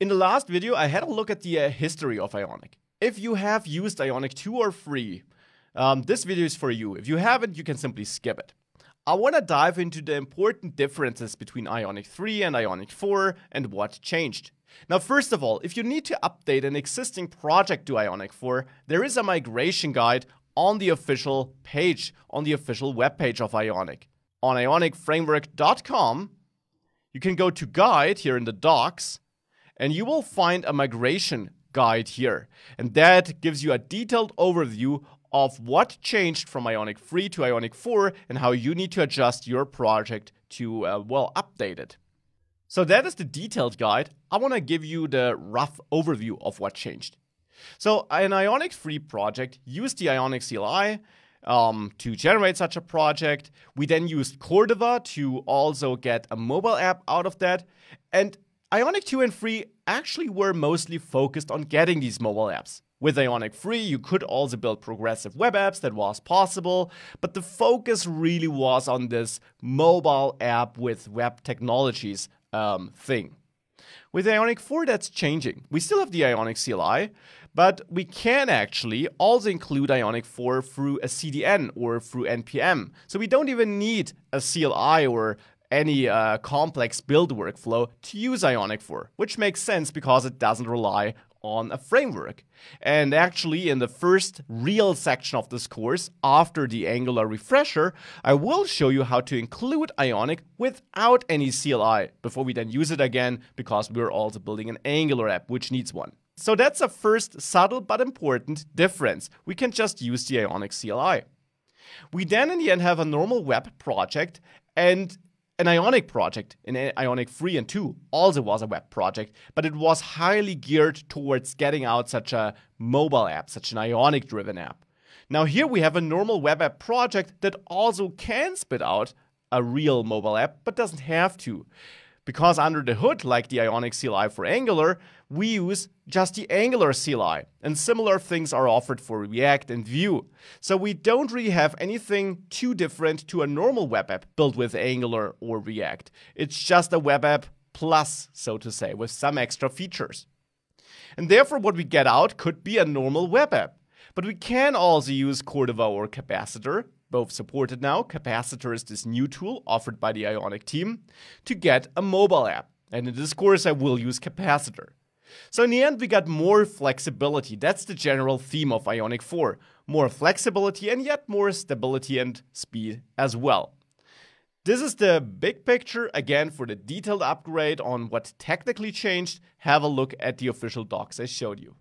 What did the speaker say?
In the last video, I had a look at the history of Ionic. If you have used Ionic 2 or 3, this video is for you. If you haven't, you can simply skip it. I want to dive into the important differences between Ionic 3 and Ionic 4 and what changed. Now, first of all, if you need to update an existing project to Ionic 4, there is a migration guide on the official page, on the official webpage of Ionic. On ionicframework.com, you can go to Guide here in the docs, and you will find a migration guide here. And that gives you a detailed overview of what changed from Ionic 3 to Ionic 4 and how you need to adjust your project to, update it. So that is the detailed guide. I want to give you the rough overview of what changed. So an Ionic 3 project used the Ionic CLI to generate such a project. We then used Cordova to also get a mobile app out of that. And Ionic 2 and 3 actually were mostly focused on getting these mobile apps. With Ionic 3, you could also build progressive web apps, that was possible, but the focus really was on this mobile app with web technologies thing. With Ionic 4, that's changing. We still have the Ionic CLI, but we can actually also include Ionic 4 through a CDN or through NPM. So we don't even need a CLI or any complex build workflow to use Ionic 4, which makes sense because it doesn't rely on a framework. And actually, in the first real section of this course, after the Angular refresher, I will show you how to include Ionic without any CLI before we then use it again, because we're also building an Angular app, which needs one. So that's a first subtle but important difference. We can just use the Ionic CLI. We then in the end have a normal web project, and an Ionic project in Ionic 3 and 2 also was a web project, but it was highly geared towards getting out such a mobile app, such an Ionic-driven app. Now here we have a normal web app project that also can spit out a real mobile app, but doesn't have to. Because under the hood, like the Ionic CLI for Angular, we use just the Angular CLI, and similar things are offered for React and Vue. So we don't really have anything too different to a normal web app built with Angular or React. It's just a web app plus, so to say, with some extra features. And therefore what we get out could be a normal web app. But we can also use Cordova or Capacitor, both supported now. Capacitor is this new tool offered by the Ionic team to get a mobile app. And in this course, I will use Capacitor. So in the end, we got more flexibility. That's the general theme of Ionic 4. More flexibility and yet more stability and speed as well. This is the big picture. Again, for the detailed upgrade on what technically changed, have a look at the official docs I showed you.